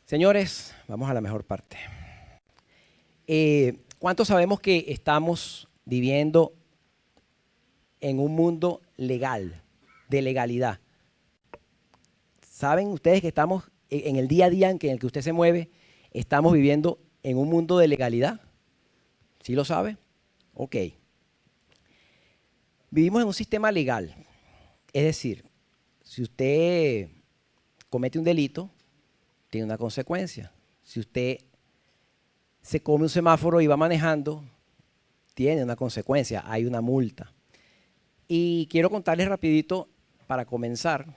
Señores, vamos a la mejor parte. ¿Cuántos sabemos que estamos viviendo en un mundo legal, de legalidad? ¿Saben ustedes que estamos en el día a día en el que usted se mueve, estamos viviendo en un mundo de legalidad? ¿Sí lo sabe? Ok. Vivimos en un sistema legal. Es decir, si usted comete un delito, tiene una consecuencia. Si usted se come un semáforo y va manejando, tiene una consecuencia, hay una multa. Y quiero contarles rapidito, para comenzar,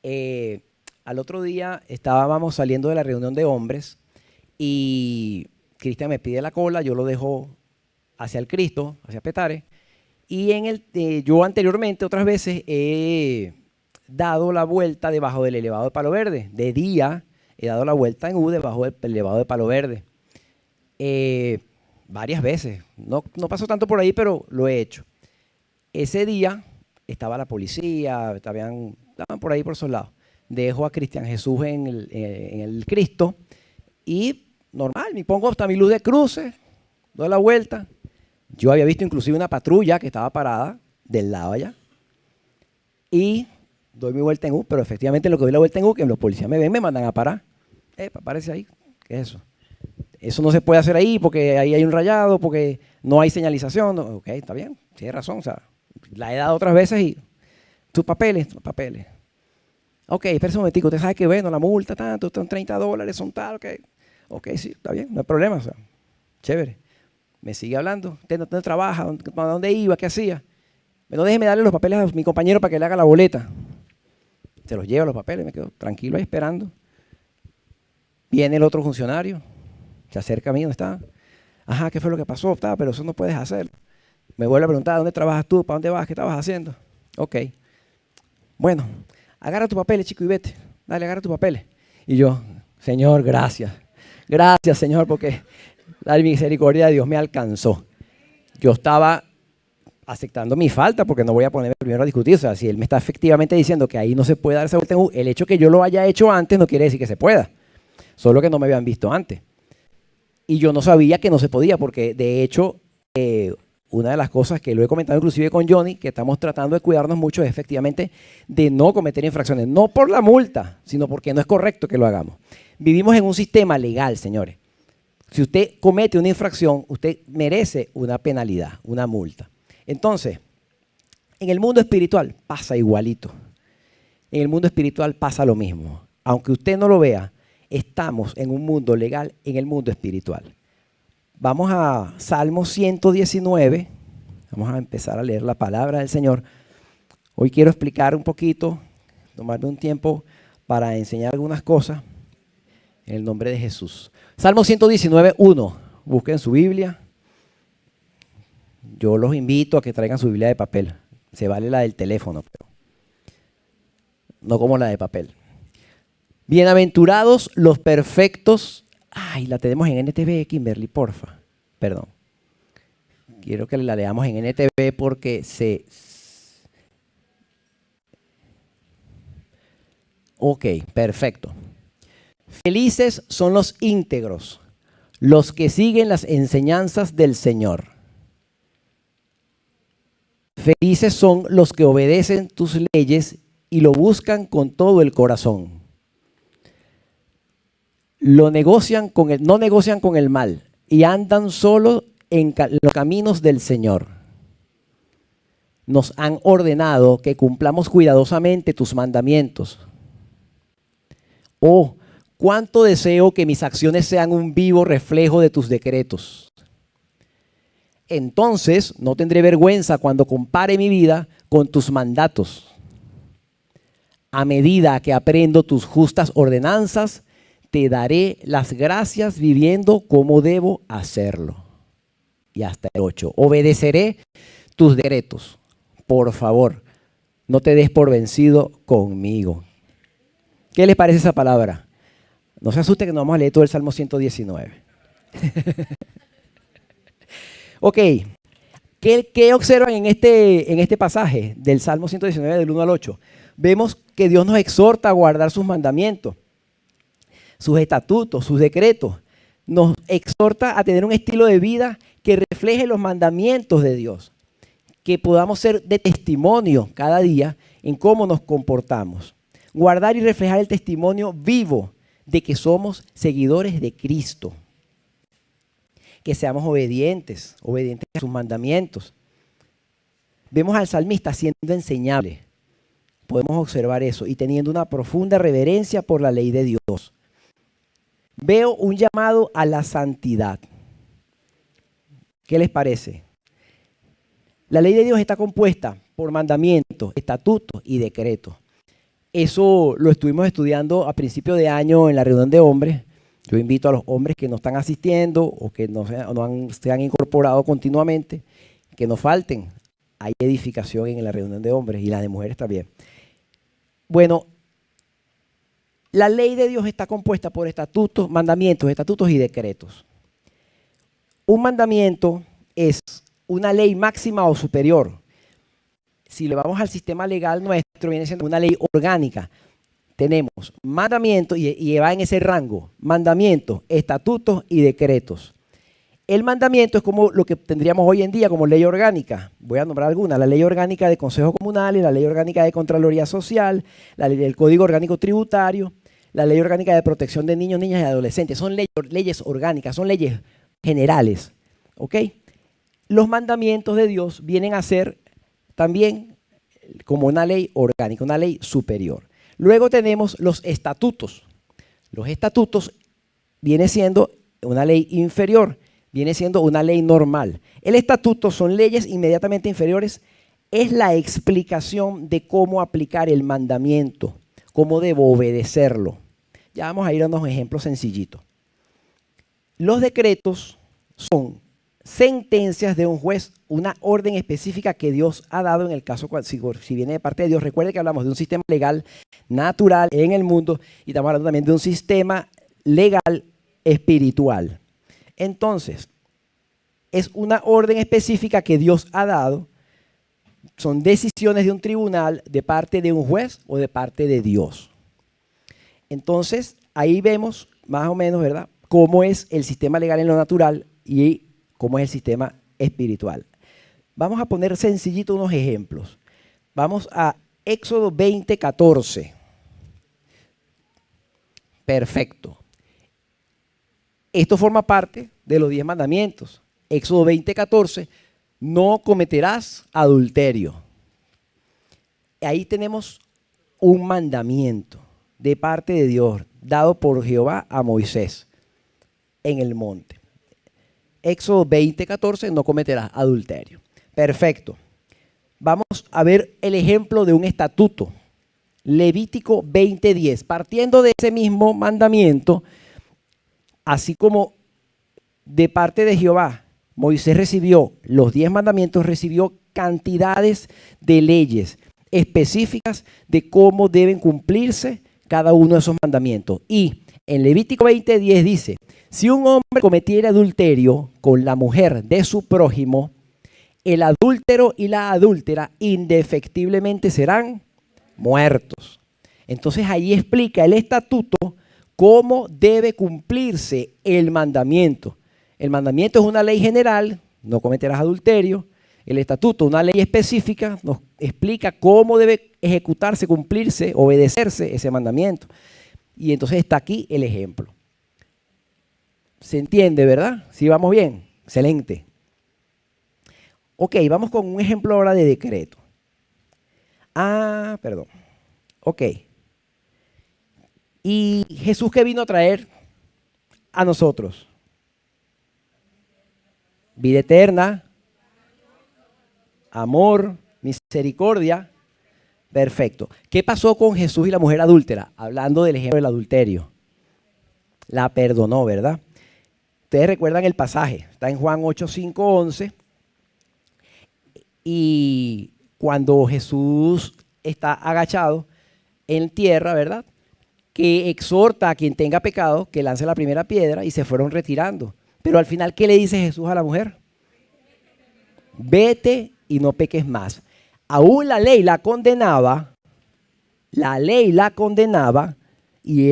al otro día estábamos saliendo de la reunión de hombres y Cristian me pide la cola, yo lo dejo hacia el Cristo, hacia Petare, y yo anteriormente otras veces he dado la vuelta debajo del elevado de Palo Verde. De día he dado la vuelta en U debajo del elevado de Palo Verde. Varias veces. No paso tanto por ahí, pero lo he hecho. Ese día estaba la policía, estaban por ahí por esos lados. Dejo a Cristian Jesús en el Cristo y normal, me pongo hasta mi luz de cruce, doy la vuelta. Yo había visto inclusive una patrulla que estaba parada del lado allá y doy mi vuelta en U, pero efectivamente lo que doy la vuelta en U, que los policías me ven, me mandan a parar. Aparece ahí, ¿qué es eso? Eso no se puede hacer ahí porque ahí hay un rayado, porque no hay señalización. No, ok, está bien, tiene razón, o sea, la he dado otras veces y tus papeles. Ok, espera un momentico, usted sabe que bueno, la multa tanto, son $30, son tal, ok. Ok, sí, está bien, no hay problema, o sea, chévere. Me sigue hablando, ¿usted dónde trabaja? ¿A dónde iba? ¿Qué hacía? No, déjeme darle los papeles a mi compañero para que le haga la boleta. Se los llevo los papeles, me quedo tranquilo ahí esperando. Viene el otro funcionario, se acerca a mí, ¿dónde está? Ajá, ¿qué fue lo que pasó? Está, pero eso no puedes hacer. Me vuelve a preguntar, ¿dónde trabajas tú? ¿Para dónde vas? ¿Qué estabas haciendo? Ok. Bueno, agarra tus papeles, chico, y vete. Dale, agarra tus papeles. Y yo, Señor, gracias. Gracias, Señor, porque la misericordia de Dios me alcanzó. Yo estaba aceptando mi falta porque no voy a ponerme primero a discutir. O sea, si él me está efectivamente diciendo que ahí no se puede dar esa vuelta en U, el hecho que yo lo haya hecho antes no quiere decir que se pueda. Solo que no me habían visto antes. Y yo no sabía que no se podía porque, de hecho, una de las cosas que lo he comentado inclusive con Johnny, que estamos tratando de cuidarnos mucho, es efectivamente de no cometer infracciones. No por la multa, sino porque no es correcto que lo hagamos. Vivimos en un sistema legal, señores. Si usted comete una infracción, usted merece una penalidad, una multa. Entonces, en el mundo espiritual pasa igualito. En el mundo espiritual pasa lo mismo. Aunque usted no lo vea, estamos en un mundo legal, en el mundo espiritual. Vamos a Salmo 119. Vamos a empezar a leer la palabra del Señor. Hoy quiero explicar un poquito, tomarme un tiempo para enseñar algunas cosas en el nombre de Jesús. Salmo 119, 1. Busquen su Biblia. Yo los invito a que traigan su Biblia de papel. Se vale la del teléfono, pero no como la de papel. Bienaventurados los perfectos. Ay, la tenemos en NTV, Kimberly, porfa. Perdón. Quiero que la leamos en NTV porque Ok, perfecto. Felices son los íntegros, los que siguen las enseñanzas del Señor. Felices son los que obedecen tus leyes y lo buscan con todo el corazón. No negocian con el mal y andan solo en los caminos del Señor. Nos han ordenado que cumplamos cuidadosamente tus mandamientos. Oh, cuánto deseo que mis acciones sean un vivo reflejo de tus decretos. Entonces no tendré vergüenza cuando compare mi vida con tus mandatos. A medida que aprendo tus justas ordenanzas, te daré las gracias viviendo como debo hacerlo. Y hasta el 8. Obedeceré tus decretos. Por favor, no te des por vencido conmigo. ¿Qué les parece esa palabra? No se asuste que no vamos a leer todo el Salmo 119. Ok. ¿Qué observan en este pasaje del Salmo 119 del 1 al 8? Vemos que Dios nos exhorta a guardar sus mandamientos. sus estatutos, sus decretos. Nos exhorta a tener un estilo de vida que refleje los mandamientos de Dios, que podamos ser de testimonio cada día en cómo nos comportamos. Guardar y reflejar el testimonio vivo de que somos seguidores de Cristo. Que seamos obedientes a sus mandamientos. Vemos al salmista siendo enseñable. Podemos observar eso y teniendo una profunda reverencia por la ley de Dios. Veo un llamado a la santidad. ¿Qué les parece? La ley de Dios está compuesta por mandamientos, estatutos y decretos. Eso lo estuvimos estudiando a principio de año en la reunión de hombres. Yo invito a los hombres que no están asistiendo o que se han incorporado continuamente, que no falten. Hay edificación en la reunión de hombres y la de mujeres también. Bueno, la ley de Dios está compuesta por estatutos, mandamientos, estatutos y decretos. Un mandamiento es una ley máxima o superior. Si le vamos al sistema legal nuestro, viene siendo una ley orgánica. Tenemos mandamientos y va en ese rango, mandamientos, estatutos y decretos. El mandamiento es como lo que tendríamos hoy en día como ley orgánica. Voy a nombrar algunas: la ley orgánica de consejos comunales, la ley orgánica de Contraloría Social, la ley del Código Orgánico Tributario, la ley orgánica de protección de niños, niñas y adolescentes. Son leyes orgánicas, son leyes generales. ¿Ok? Los mandamientos de Dios vienen a ser también como una ley orgánica, una ley superior. Luego tenemos los estatutos. Los estatutos viene siendo una ley inferior, viene siendo una ley normal. El estatuto son leyes inmediatamente inferiores, es la explicación de cómo aplicar el mandamiento, cómo debo obedecerlo. Ya vamos a ir a unos ejemplos sencillitos. Los decretos son sentencias de un juez, una orden específica que Dios ha dado en el caso, si viene de parte de Dios. Recuerde que hablamos de un sistema legal natural en el mundo y estamos hablando también de un sistema legal espiritual. Entonces, es una orden específica que Dios ha dado, son decisiones de un tribunal de parte de un juez o de parte de Dios. Entonces, ahí vemos más o menos, ¿verdad?, cómo es el sistema legal en lo natural y cómo es el sistema espiritual. Vamos a poner sencillito unos ejemplos. Vamos a Éxodo 20:14. Perfecto. Esto forma parte de los 10 mandamientos. Éxodo 20:14, no cometerás adulterio. Ahí tenemos un mandamiento de parte de Dios, dado por Jehová a Moisés en el monte. Éxodo 20:14, no cometerás adulterio. Perfecto. Vamos a ver el ejemplo de un estatuto. Levítico 20:10. Partiendo de ese mismo mandamiento, así como de parte de Jehová, Moisés recibió los 10 mandamientos, recibió cantidades de leyes específicas de cómo deben cumplirse cada uno de esos mandamientos. Y en Levítico 20:10 dice: si un hombre cometiera adulterio con la mujer de su prójimo, el adúltero y la adúltera indefectiblemente serán muertos. Entonces ahí explica el estatuto cómo debe cumplirse el mandamiento. El mandamiento es una ley general, no cometerás adulterio. El estatuto, una ley específica, nos explica cómo debe ejecutarse, cumplirse, obedecerse ese mandamiento. Y entonces está aquí el ejemplo. ¿Se entiende, verdad? ¿Sí vamos bien? Excelente. Ok, vamos con un ejemplo ahora de decreto. Perdón. Ok. ¿Y Jesús qué vino a traer a nosotros? Vida eterna, amor, misericordia. Perfecto. ¿Qué pasó con Jesús y la mujer adúltera? Hablando del ejemplo del adulterio. La perdonó, ¿verdad? Ustedes recuerdan el pasaje. Está en Juan 8, 5, 11. Y cuando Jesús está agachado en tierra, ¿verdad?, que exhorta a quien tenga pecado que lance la primera piedra y se fueron retirando. Pero al final, ¿qué le dice Jesús a la mujer? Vete y no peques más. Aún la ley la condenaba y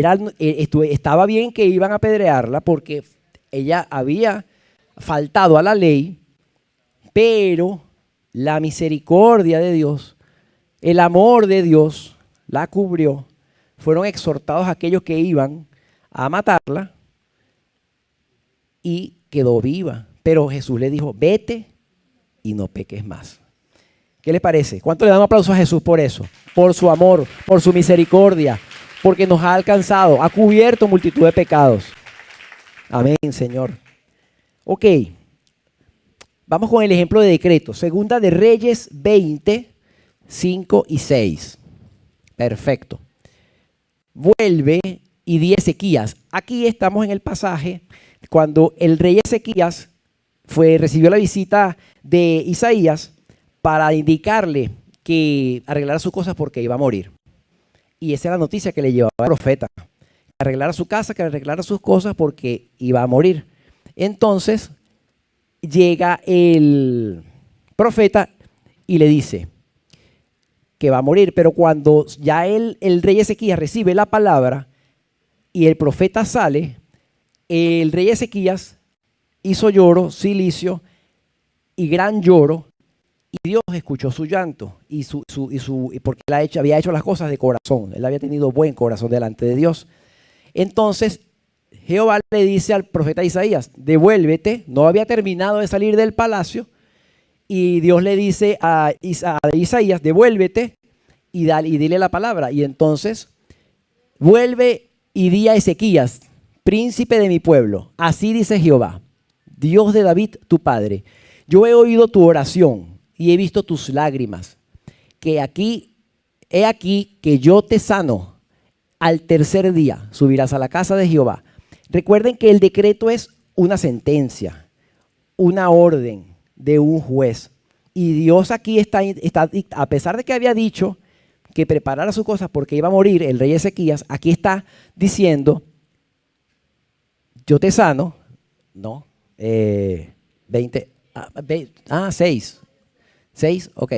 estaba bien que iban a apedrearla porque ella había faltado a la ley, pero la misericordia de Dios, el amor de Dios la cubrió. Fueron exhortados aquellos que iban a matarla y quedó viva. Pero Jesús le dijo, vete y no peques más. ¿Qué les parece? ¿Cuánto le damos aplauso a Jesús por eso? Por su amor, por su misericordia, porque nos ha alcanzado, ha cubierto multitud de pecados. Amén, Señor. Ok, vamos con el ejemplo de decreto. Segunda de Reyes 20, 5 y 6. Perfecto. Vuelve y di Ezequías. Aquí estamos en el pasaje cuando el rey Ezequías recibió la visita de Isaías para indicarle que arreglara sus cosas porque iba a morir. Y esa era la noticia que le llevaba el profeta. Que arreglara su casa, que arreglara sus cosas porque iba a morir. Entonces llega el profeta y le dice que va a morir, pero cuando ya el rey Ezequías recibe la palabra y el profeta sale, el rey Ezequías hizo lloro, silicio y gran lloro, y Dios escuchó su llanto porque él había hecho las cosas de corazón, él había tenido buen corazón delante de Dios. Entonces Jehová le dice al profeta Isaías, devuélvete, no había terminado de salir del palacio, y Dios le dice a Isaías, devuélvete y dile la palabra. Y entonces, vuelve y di a Ezequías, príncipe de mi pueblo, así dice Jehová, Dios de David, tu padre, yo he oído tu oración y he visto tus lágrimas, he aquí que yo te sano. Al tercer día subirás a la casa de Jehová. Recuerden que el decreto es una sentencia, una orden de un juez. Y Dios aquí está, a pesar de que había dicho que preparara sus cosas porque iba a morir el rey Ezequías, aquí está diciendo, yo te sano, no, 6, ok.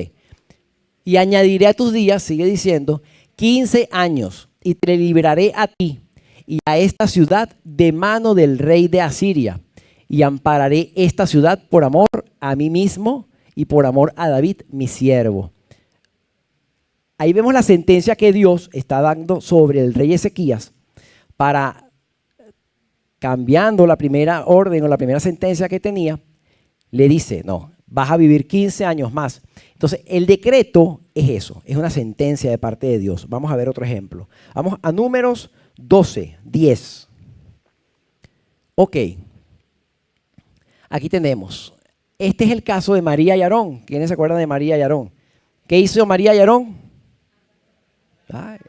Y añadiré a tus días, sigue diciendo, 15 años, y te libraré a ti y a esta ciudad de mano del rey de Asiria, y ampararé esta ciudad por amor a mí mismo y por amor a David, mi siervo. Ahí vemos la sentencia que Dios está dando sobre el rey Ezequías para, cambiando la primera orden o la primera sentencia que tenía, le dice, no, vas a vivir 15 años más. Entonces, el decreto es eso, es una sentencia de parte de Dios. Vamos a ver otro ejemplo. Vamos a Números 12, 10. Ok, aquí tenemos, este es el caso de María y Aarón. ¿Quiénes se acuerdan de María y Aarón? ¿Qué hizo María y Aarón? Ay,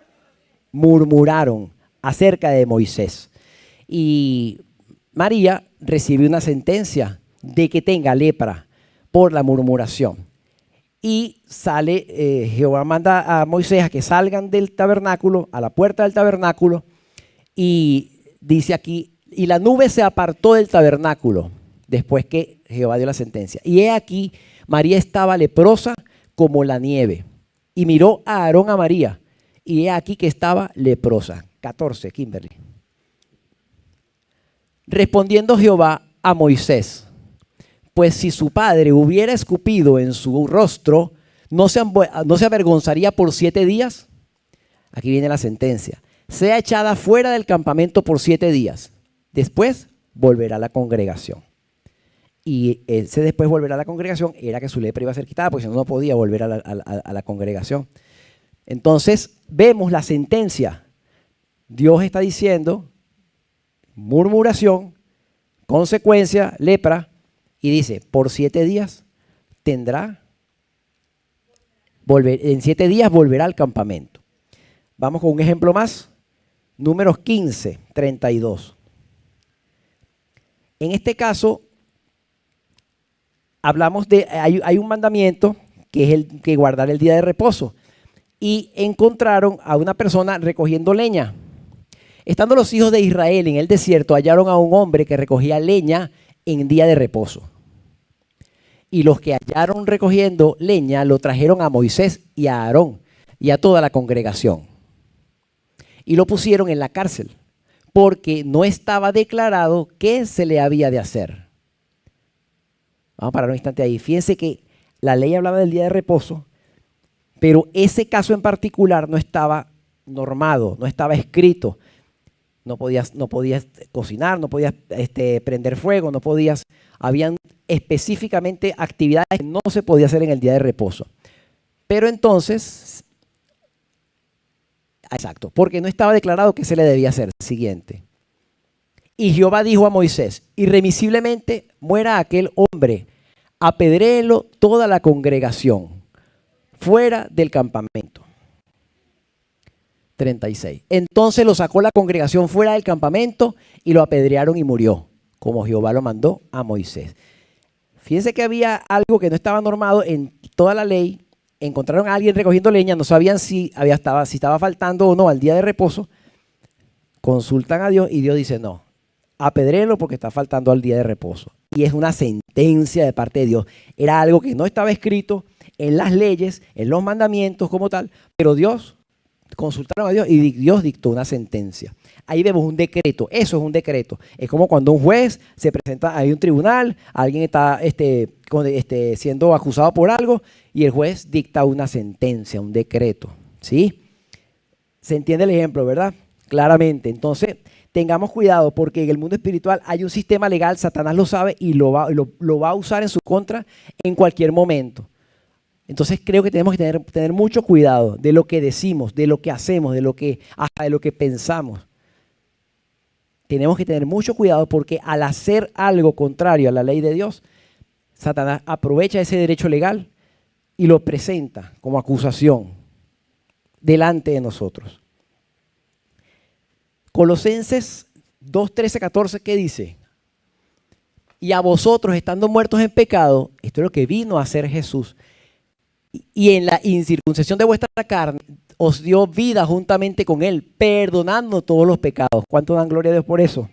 murmuraron acerca de Moisés. Y María recibió una sentencia de que tenga lepra por la murmuración. Y sale, Jehová manda a Moisés a que salgan del tabernáculo, a la puerta del tabernáculo, y dice aquí, y la nube se apartó del tabernáculo después que Jehová dio la sentencia. Y he aquí, María estaba leprosa como la nieve. Y miró a Aarón a María, y he aquí que estaba leprosa. 14, Kimberly. Respondiendo Jehová a Moisés, pues si su padre hubiera escupido en su rostro, ¿no se avergonzaría por 7 días? Aquí viene la sentencia. Sea echada fuera del campamento por 7 días. Después volverá a la congregación. Y ese después volverá a la congregación era que su lepra iba a ser quitada, porque si no, no podía volver a la congregación. Entonces, vemos la sentencia. Dios está diciendo, murmuración, consecuencia, lepra, y dice, por 7 días en 7 días volverá al campamento. Vamos con un ejemplo más. Números 15, 32. En este caso, hablamos de, hay un mandamiento que es el que guardar el día de reposo. Y encontraron a una persona recogiendo leña. Estando los hijos de Israel en el desierto, hallaron a un hombre que recogía leña en día de reposo. Y los que hallaron recogiendo leña lo trajeron a Moisés y a Aarón y a toda la congregación. y lo pusieron en la cárcel porque no estaba declarado qué se le había de hacer. Vamos a parar un instante ahí. Fíjense que la ley hablaba del día de reposo, pero ese caso en particular no estaba normado, no estaba escrito. No podías cocinar, no podías prender fuego, no podías. Habían específicamente actividades que no se podía hacer en el día de reposo. Pero entonces, exacto, porque no estaba declarado qué se le debía hacer. Siguiente. Y Jehová dijo a Moisés, irremisiblemente muera aquel hombre, apedréelo toda la congregación, fuera del campamento. 36. Entonces lo sacó la congregación fuera del campamento y lo apedrearon y murió, como Jehová lo mandó a Moisés. Fíjense que había algo que no estaba normado en toda la ley. Encontraron a alguien recogiendo leña, no sabían si estaba faltando o no al día de reposo. Consultan a Dios y Dios dice no, apedréelo porque está faltando al día de reposo. Y es una sentencia de parte de Dios. Era algo que no estaba escrito en las leyes, en los mandamientos como tal, pero consultaron a Dios y Dios dictó una sentencia. Ahí vemos un decreto, eso es un decreto. Es como cuando un juez se presenta a un tribunal, alguien está siendo acusado por algo y el juez dicta una sentencia, un decreto. ¿Sí? ¿Se entiende el ejemplo, verdad? Claramente. Entonces, tengamos cuidado porque en el mundo espiritual hay un sistema legal, Satanás lo sabe y lo va a usar en su contra en cualquier momento. Entonces creo que tenemos que tener mucho cuidado de lo que decimos, de lo que hacemos, hasta de lo que pensamos. Tenemos que tener mucho cuidado porque al hacer algo contrario a la ley de Dios, Satanás aprovecha ese derecho legal y lo presenta como acusación delante de nosotros. Colosenses 2, 13, 14, ¿qué dice? Y a vosotros, estando muertos en pecado, esto es lo que vino a hacer Jesús, y en la incircuncisión de vuestra carne os dio vida juntamente con él, perdonando todos los pecados. ¿Cuánto dan gloria a Dios por eso?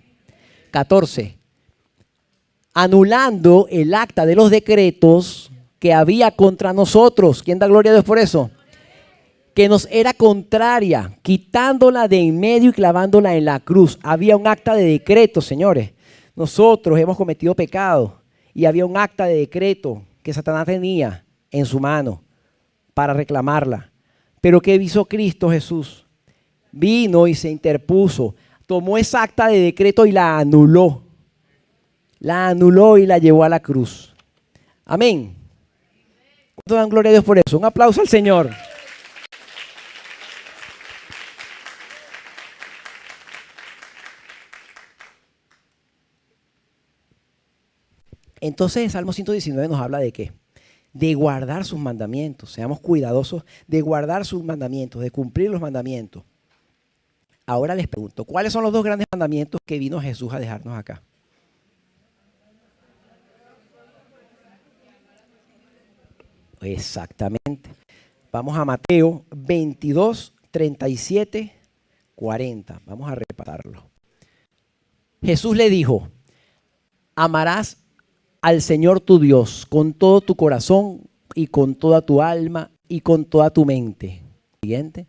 14. Anulando el acta de los decretos que había contra nosotros. ¿Quién da gloria a Dios por eso? Que nos era contraria, quitándola de en medio y clavándola en la cruz. Había un acta de decreto, señores. Nosotros hemos cometido pecado y había un acta de decreto que Satanás tenía en su mano para reclamarla. Pero ¿qué hizo Cristo Jesús? Vino y se interpuso, tomó esa acta de decreto y la anuló. La anuló y la llevó a la cruz. Amén. ¿Cuánto dan gloria a Dios por eso? Un aplauso al Señor. Entonces el Salmo 119 nos habla de qué? De guardar sus mandamientos. Seamos cuidadosos de guardar sus mandamientos, de cumplir los mandamientos. Ahora les pregunto, ¿cuáles son los dos grandes mandamientos que vino Jesús a dejarnos acá? Exactamente. Vamos a Mateo 22, 37, 40. Vamos a repasarlo. Jesús le dijo, amarás al Señor tu Dios con todo tu corazón y con toda tu alma y con toda tu mente. Siguiente.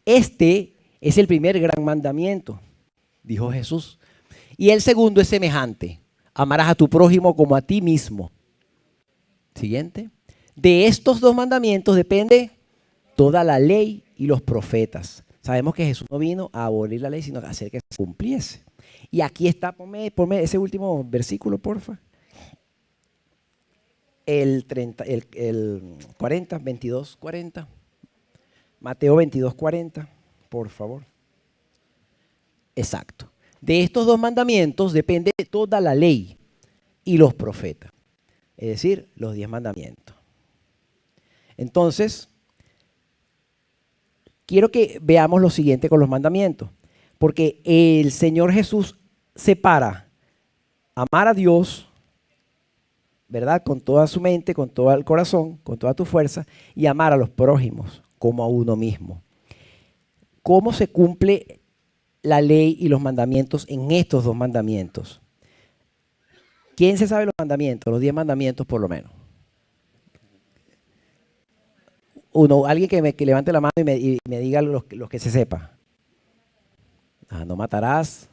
Este es el primer gran mandamiento, dijo Jesús. Y el segundo es semejante. Amarás a tu prójimo como a ti mismo. Siguiente. De estos dos mandamientos depende toda la ley y los profetas. Sabemos que Jesús no vino a abolir la ley, sino a hacer que se cumpliese. Y aquí está, ponme ese último versículo, porfa. El 40, 22, 40. Mateo 22, 40, por favor. Exacto. De estos dos mandamientos depende toda la ley y los profetas. Es decir, los 10 mandamientos. Entonces, quiero que veamos lo siguiente con los mandamientos. Porque el Señor Jesús separa amar a Dios, ¿verdad? Con toda su mente, con todo el corazón, con toda tu fuerza, y amar a los prójimos como a uno mismo. ¿Cómo se cumple la ley y los mandamientos en estos dos mandamientos? ¿Quién se sabe los mandamientos? Los 10 mandamientos por lo menos. Alguien que levante la mano y me diga los que se sepa. No matarás.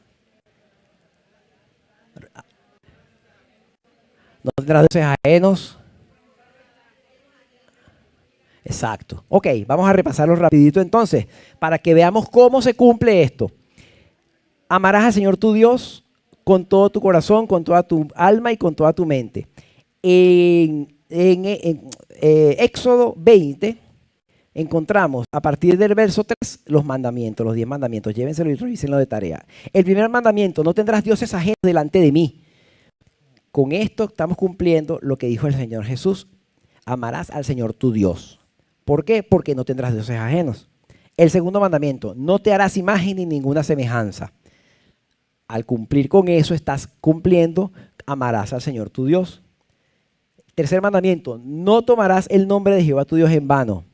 No tendrás dioses ajenos. Exacto. Ok, vamos a repasarlo rapidito entonces, para que veamos cómo se cumple esto. Amarás al Señor tu Dios con todo tu corazón, con toda tu alma y con toda tu mente. En Éxodo 20 encontramos a partir del verso 3 los mandamientos, los 10 mandamientos. Llévenselo y revísenlo de tarea. El primer mandamiento: no tendrás dioses ajenos delante de mí. Con esto estamos cumpliendo lo que dijo el Señor Jesús: amarás al Señor tu Dios. ¿Por qué? Porque no tendrás dioses ajenos. El segundo mandamiento: no te harás imagen ni ninguna semejanza. Al cumplir con eso estás cumpliendo, amarás al Señor tu Dios. Tercer mandamiento: no tomarás el nombre de Jehová tu Dios en vano.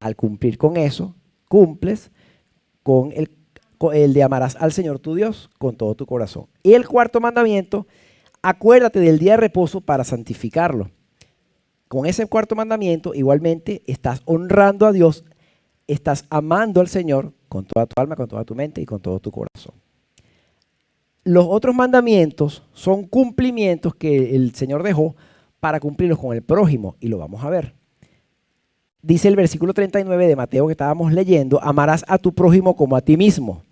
Al cumplir con eso, cumples con el de amarás al Señor tu Dios con todo tu corazón. Y el cuarto mandamiento: acuérdate del día de reposo para santificarlo. Con ese cuarto mandamiento, igualmente, estás honrando a Dios, estás amando al Señor con toda tu alma, con toda tu mente y con todo tu corazón. Los otros mandamientos son cumplimientos que el Señor dejó para cumplirlos con el prójimo, y lo vamos a ver. Dice el versículo 39 de Mateo que estábamos leyendo: amarás a tu prójimo como a ti mismo.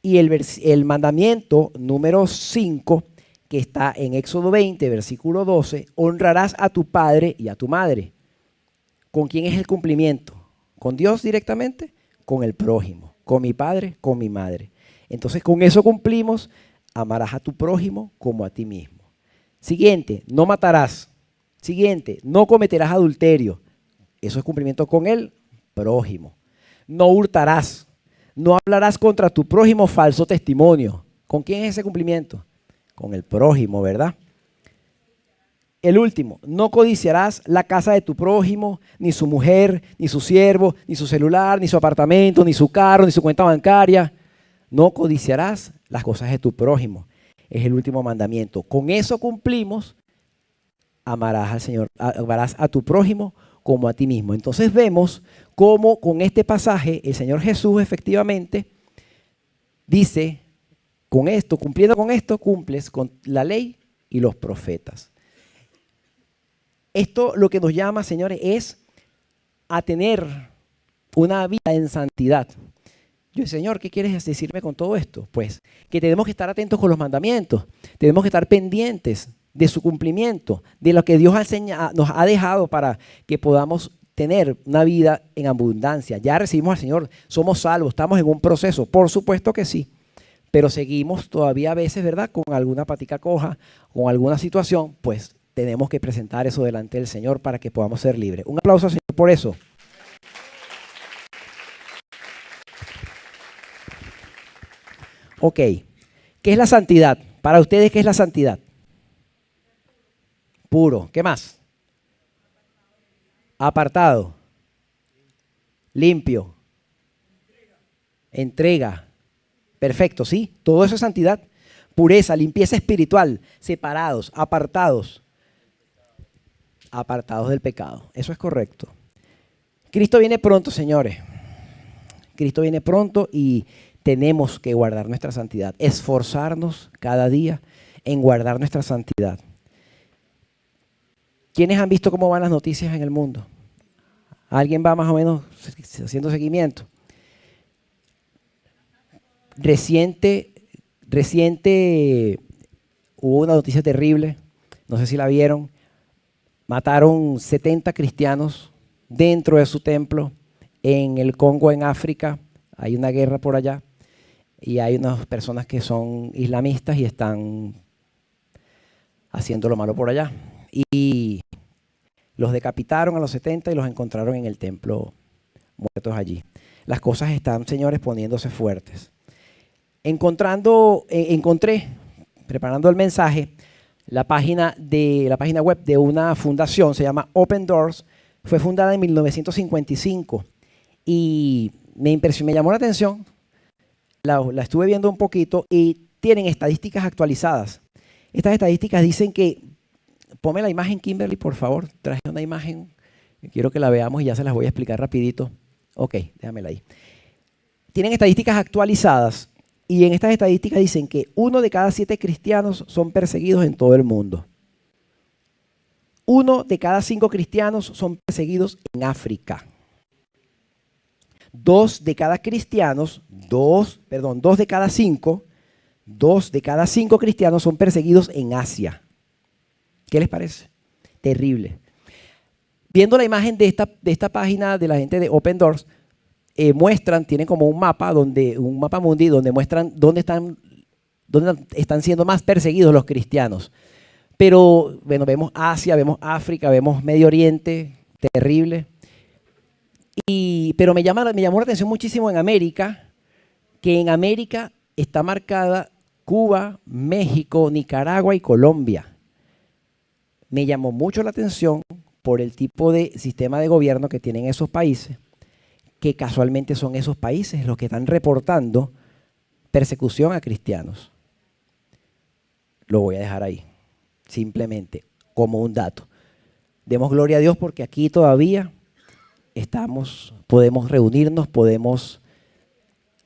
Y el mandamiento número 5, que está en Éxodo 20, versículo 12, honrarás a tu padre y a tu madre. ¿Con quién es el cumplimiento? ¿Con Dios directamente? Con el prójimo. Con mi padre, con mi madre. Entonces, con eso cumplimos: amarás a tu prójimo como a ti mismo. Siguiente: no matarás. Siguiente: no cometerás adulterio. Eso es cumplimiento con el prójimo. No hurtarás. No hablarás contra tu prójimo falso testimonio. ¿Con quién es ese cumplimiento? Con el prójimo, ¿verdad? El último: no codiciarás la casa de tu prójimo, ni su mujer, ni su siervo, ni su celular, ni su apartamento, ni su carro, ni su cuenta bancaria. No codiciarás las cosas de tu prójimo. Es el último mandamiento. Con eso cumplimos: amarás al Señor, amarás a tu prójimo como a ti mismo. Entonces vemos cómo con este pasaje el Señor Jesús efectivamente dice: con esto, cumpliendo con esto, cumples con la ley y los profetas. Esto lo que nos llama, señores, es a tener una vida en santidad. Yo, Señor, ¿qué quieres decirme con todo esto? Pues que tenemos que estar atentos con los mandamientos, tenemos que estar pendientes de su cumplimiento, de lo que Dios nos ha dejado para que podamos tener una vida en abundancia. Ya recibimos al Señor, somos salvos, estamos en un proceso, por supuesto que sí, pero seguimos todavía a veces, ¿verdad?, con alguna patica coja, con alguna situación. Pues tenemos que presentar eso delante del Señor para que podamos ser libres. Un aplauso al Señor por eso. Ok, ¿qué es la santidad? Para ustedes, ¿qué es la santidad? Puro. ¿Qué más? Apartado. Limpio. Entrega. Perfecto, ¿sí? Todo eso es santidad. Pureza, limpieza espiritual, separados, apartados. Apartados del pecado. Eso es correcto. Cristo viene pronto, señores. Cristo viene pronto y tenemos que guardar nuestra santidad, esforzarnos cada día en guardar nuestra santidad. ¿Quiénes han visto cómo van las noticias en el mundo? ¿Alguien va más o menos haciendo seguimiento? Reciente hubo una noticia terrible, no sé si la vieron. Mataron 70 cristianos dentro de su templo en el Congo, en África. Hay una guerra por allá y hay unas personas que son islamistas y están haciendo lo malo por allá. Y los decapitaron a los 70 y los encontraron en el templo muertos allí. Las cosas están, señores, poniéndose fuertes. Encontré, preparando el mensaje, la página web de una fundación, se llama Open Doors, fue fundada en 1955 y me llamó la atención, la estuve viendo un poquito y tienen estadísticas actualizadas. Estas estadísticas dicen que, ponme la imagen, Kimberly, por favor, traje una imagen, quiero que la veamos y ya se las voy a explicar rapidito. Ok, déjamela ahí. Tienen estadísticas actualizadas Y en estas estadísticas dicen que 1 de cada 7 cristianos son perseguidos en todo el mundo. 1 de cada 5 cristianos son perseguidos en África. 2 de cada cristianos, 2 de cada 5 cristianos son perseguidos en Asia. ¿Qué les parece? Terrible. Viendo la imagen de esta página de la gente de Open Doors, tienen como un mapa mundi, donde muestran dónde están siendo más perseguidos los cristianos. Pero bueno, vemos Asia, vemos África, vemos Medio Oriente, terrible. Pero me llamó la atención muchísimo en América, que en América está marcada Cuba, México, Nicaragua y Colombia. Me llamó mucho la atención por el tipo de sistema de gobierno que tienen esos países, que casualmente son esos países los que están reportando persecución a cristianos. Lo voy a dejar ahí, simplemente como un dato. Demos gloria a Dios porque aquí todavía podemos reunirnos, podemos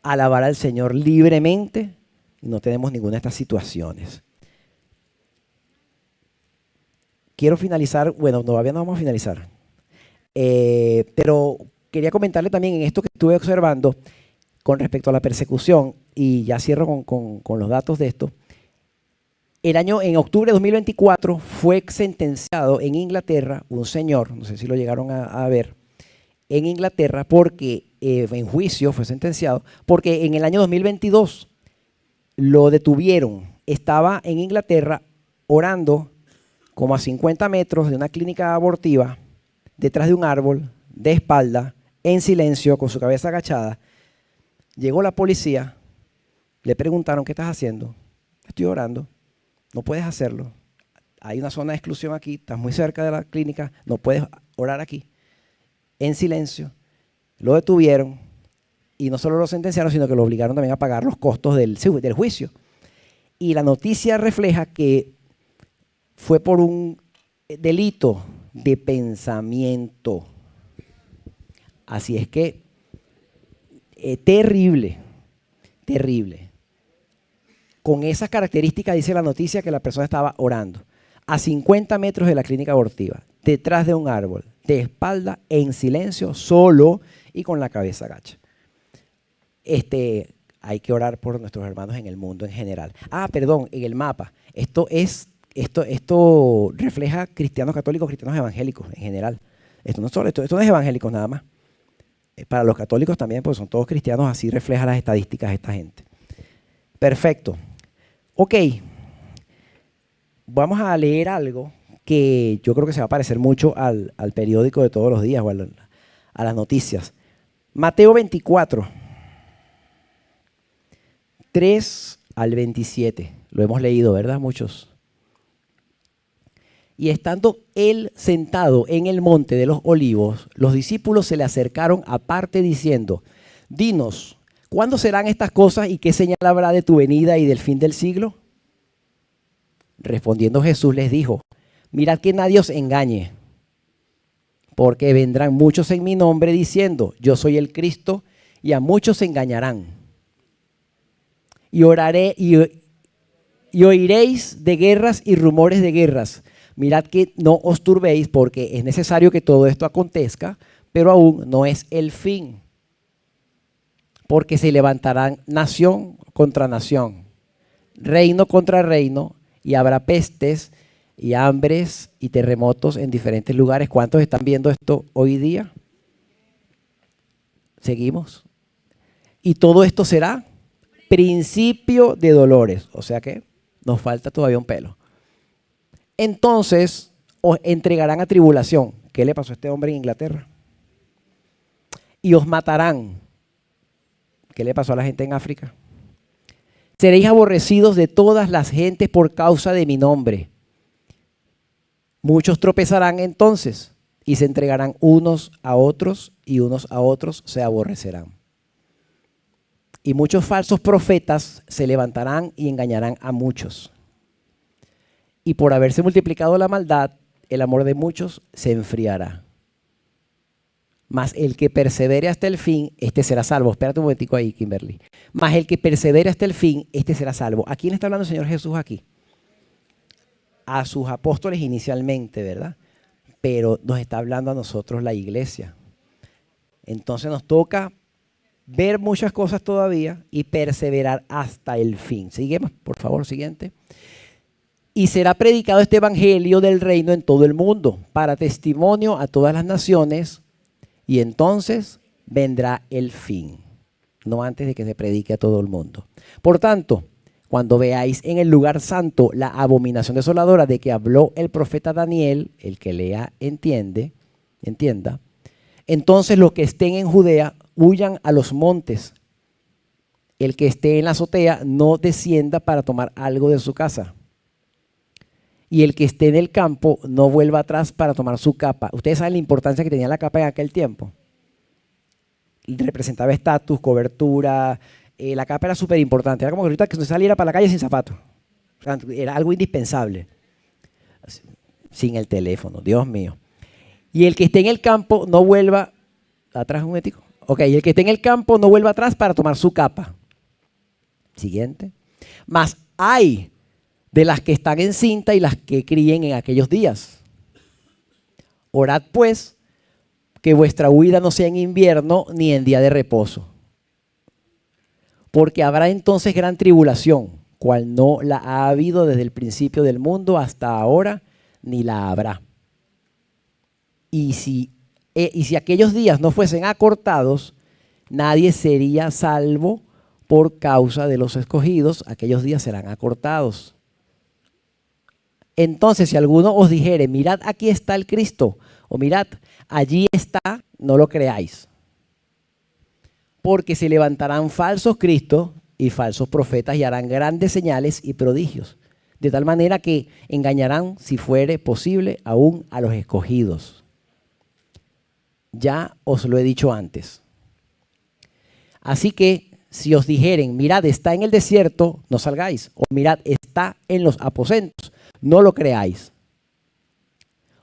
alabar al Señor libremente y no tenemos ninguna de estas situaciones. Quiero finalizar, bueno, todavía no vamos a finalizar, pero quería comentarle también en esto que estuve observando con respecto a la persecución, y ya cierro con los datos de esto. En octubre de 2024 fue sentenciado en Inglaterra un señor, no sé si lo llegaron a ver, en Inglaterra porque en juicio fue sentenciado, porque en el año 2022 lo detuvieron. Estaba en Inglaterra orando como a 50 metros de una clínica abortiva, detrás de un árbol, de espalda, en silencio, con su cabeza agachada. Llegó la policía, le preguntaron, ¿qué estás haciendo? Estoy orando. No puedes hacerlo. Hay una zona de exclusión aquí, estás muy cerca de la clínica, no puedes orar aquí. En silencio, lo detuvieron y no solo lo sentenciaron, sino que lo obligaron también a pagar los costos del juicio. Y la noticia refleja que fue por un delito de pensamiento. Así es que, terrible, terrible. Con esas características dice la noticia que la persona estaba orando a 50 metros de la clínica abortiva, detrás de un árbol, de espalda, en silencio, solo y con la cabeza agacha. Hay que orar por nuestros hermanos en el mundo en general. Perdón, en el mapa. Esto refleja cristianos católicos, cristianos evangélicos en general. Esto no es evangélicos nada más. Para los católicos también, porque son todos cristianos, así refleja las estadísticas de esta gente. Perfecto. Ok. Vamos a leer algo que yo creo que se va a parecer mucho al periódico de todos los días o a las noticias. Mateo 24, 3 al 27. Lo hemos leído, ¿verdad? Muchos. Y estando él sentado en el monte de los olivos, los discípulos se le acercaron aparte diciendo, dinos, ¿cuándo serán estas cosas y qué señal habrá de tu venida y del fin del siglo? Respondiendo Jesús les dijo, mirad que nadie os engañe, porque vendrán muchos en mi nombre diciendo, yo soy el Cristo, y a muchos se engañarán. Y oiréis de guerras y rumores de guerras. Mirad que no os turbéis, porque es necesario que todo esto acontezca, pero aún no es el fin. Porque se levantarán nación contra nación, reino contra reino, y habrá pestes y hambres y terremotos en diferentes lugares. ¿Cuántos están viendo esto hoy día? Seguimos. Y todo esto será principio de dolores. O sea que nos falta todavía un pelo. Entonces os entregarán a tribulación. ¿Qué le pasó a este hombre en Inglaterra? Y os matarán. ¿Qué le pasó a la gente en África? Seréis aborrecidos de todas las gentes por causa de mi nombre. Muchos tropezarán entonces y se entregarán unos a otros y unos a otros se aborrecerán. Y muchos falsos profetas se levantarán y engañarán a muchos. Y por haberse multiplicado la maldad, el amor de muchos se enfriará. Mas el que persevere hasta el fin, este será salvo. Espérate un momentico ahí, Kimberly. Mas el que persevere hasta el fin, este será salvo. ¿A quién está hablando el Señor Jesús aquí? A sus apóstoles inicialmente, ¿verdad? Pero nos está hablando a nosotros la iglesia. Entonces nos toca ver muchas cosas todavía y perseverar hasta el fin. Seguimos, por favor, siguiente. Y será predicado este evangelio del reino en todo el mundo, para testimonio a todas las naciones, y entonces vendrá el fin, no antes de que se predique a todo el mundo. Por tanto, cuando veáis en el lugar santo la abominación desoladora de que habló el profeta Daniel, el que lea entienda, entonces los que estén en Judea huyan a los montes. El que esté en la azotea no descienda para tomar algo de su casa. Y el que esté en el campo no vuelva atrás para tomar su capa. Ustedes saben la importancia que tenía la capa en aquel tiempo. Representaba estatus, cobertura. La capa era súper importante. Era como que ahorita que se saliera para la calle sin zapatos. O sea, era algo indispensable. Sin el teléfono, Dios mío. Y el que esté en el campo no vuelva atrás un momentico. Ok, y el que esté en el campo no vuelva atrás para tomar su capa. Siguiente. Mas hay de las que están en cinta y las que críen en aquellos días. Orad pues que vuestra huida no sea en invierno ni en día de reposo. Porque habrá entonces gran tribulación, cual no la ha habido desde el principio del mundo hasta ahora, ni la habrá. Y si aquellos días no fuesen acortados, nadie sería salvo por causa de los escogidos. Aquellos días serán acortados. Entonces, si alguno os dijere, mirad, aquí está el Cristo, o mirad, allí está, no lo creáis. Porque se levantarán falsos cristos y falsos profetas y harán grandes señales y prodigios, de tal manera que engañarán, si fuere posible, aún a los escogidos. Ya os lo he dicho antes. Así que, si os dijeren, mirad, está en el desierto, no salgáis, o mirad, está en los aposentos, no lo creáis.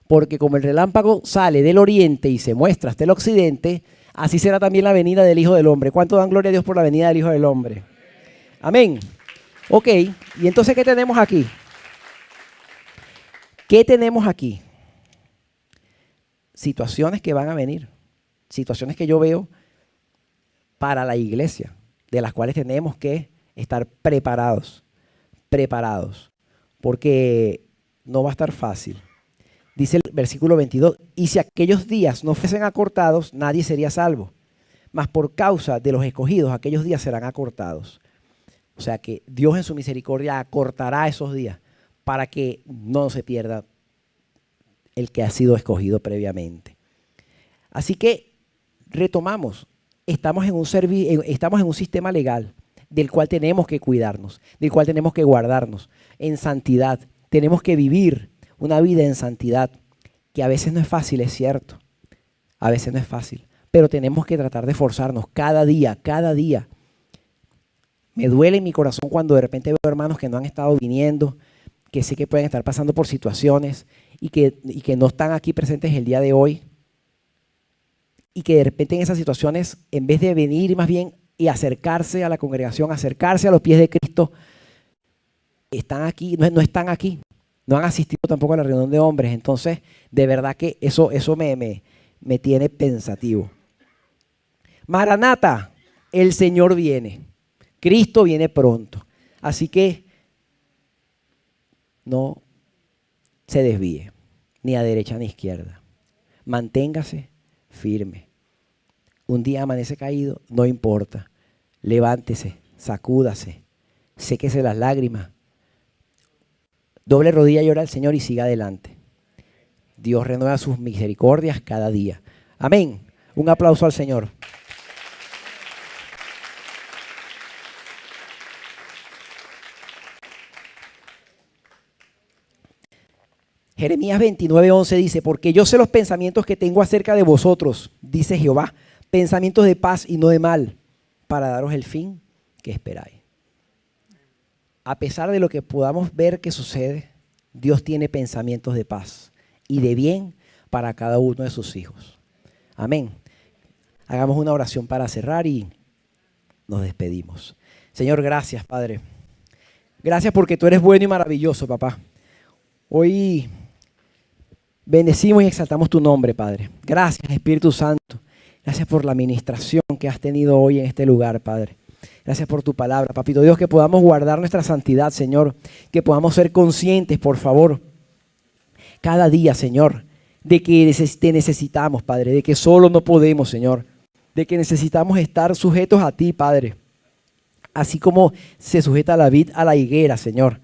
Porque como el relámpago sale del oriente y se muestra hasta el occidente, así será también la venida del Hijo del Hombre. ¿Cuánto dan gloria a Dios por la venida del Hijo del Hombre? Amén. Ok, y entonces, ¿qué tenemos aquí? ¿Qué tenemos aquí? Situaciones que van a venir. Situaciones que yo veo para la iglesia, de las cuales tenemos que estar preparados. Porque no va a estar fácil. Dice el versículo 22, y si aquellos días no fuesen acortados, nadie sería salvo. Mas por causa de los escogidos, aquellos días serán acortados. O sea que Dios en su misericordia acortará esos días para que no se pierda el que ha sido escogido previamente. Así que retomamos, estamos en un sistema legal del cual tenemos que cuidarnos, del cual tenemos que guardarnos en santidad. Tenemos que vivir una vida en santidad, que a veces no es fácil, es cierto. A veces no es fácil, pero tenemos que tratar de esforzarnos cada día. Me duele en mi corazón cuando de repente veo hermanos que no han estado viniendo, que sé que pueden estar pasando por situaciones y que no están aquí presentes el día de hoy. Y que de repente en esas situaciones, en vez de venir más bien y acercarse a la congregación, acercarse a los pies de Cristo, están aquí, no están aquí. No han asistido tampoco a la reunión de hombres. Entonces, de verdad que eso me tiene pensativo. Maranata, el Señor viene. Cristo viene pronto. Así que no se desvíe, ni a derecha ni a izquierda. Manténgase firme. Un día amanece caído, no importa. Levántese, sacúdase, séquese las lágrimas. Doble rodilla y ora al Señor y siga adelante. Dios renueva sus misericordias cada día. Amén. Un aplauso al Señor. Jeremías 29:11 dice, porque yo sé los pensamientos que tengo acerca de vosotros, dice Jehová, pensamientos de paz y no de mal, para daros el fin que esperáis. A pesar de lo que podamos ver que sucede, Dios tiene pensamientos de paz y de bien para cada uno de sus hijos. Amén. hagamos una oración para cerrar y nos despedimos. Señor, gracias, Padre. Gracias porque tú eres bueno y maravilloso, papá. Hoy bendecimos y exaltamos tu nombre, Padre. Gracias, Espíritu Santo. Gracias por la administración que has tenido hoy en este lugar, Padre. Gracias por tu palabra, Papito Dios, que podamos guardar nuestra santidad, Señor. Que podamos ser conscientes, por favor, cada día, Señor, de que te necesitamos, Padre. De que solo no podemos, Señor. De que necesitamos estar sujetos a ti, Padre. Así como se sujeta la vid a la higuera, Señor.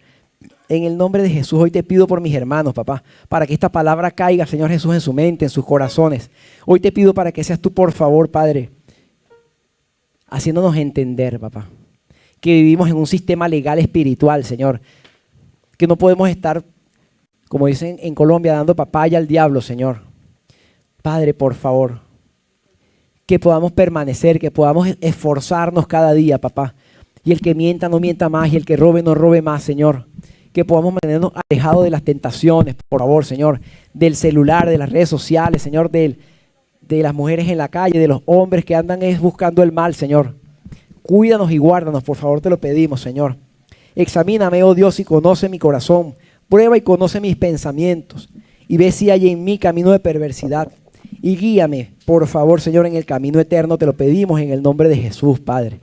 En el nombre de Jesús, hoy te pido por mis hermanos, papá, para que esta palabra caiga, Señor Jesús, en su mente, en sus corazones. Hoy te pido para que seas tú, por favor, Padre, haciéndonos entender, papá, que vivimos en un sistema legal espiritual, Señor, que no podemos estar, como dicen en Colombia, dando papaya al diablo, Señor. Padre, por favor, que podamos permanecer, que podamos esforzarnos cada día, papá. Y el que mienta no mienta más, y el que robe no robe más, Señor. Que podamos mantenernos alejados de las tentaciones, por favor, Señor. Del celular, de las redes sociales, Señor. De las mujeres en la calle, de los hombres que andan buscando el mal, Señor. Cuídanos y guárdanos, por favor, te lo pedimos, Señor. Examíname, oh Dios, y conoce mi corazón. Prueba y conoce mis pensamientos. Y ve si hay en mí camino de perversidad. Y guíame, por favor, Señor, en el camino eterno. Te lo pedimos en el nombre de Jesús, Padre.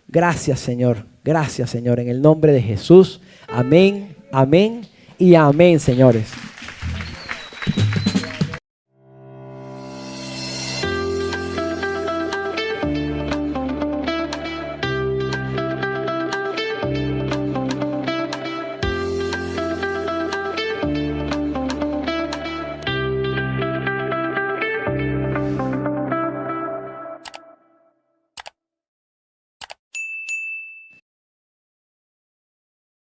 Gracias, Señor. Gracias, Señor. En el nombre de Jesús. Amén, amén y amén, señores.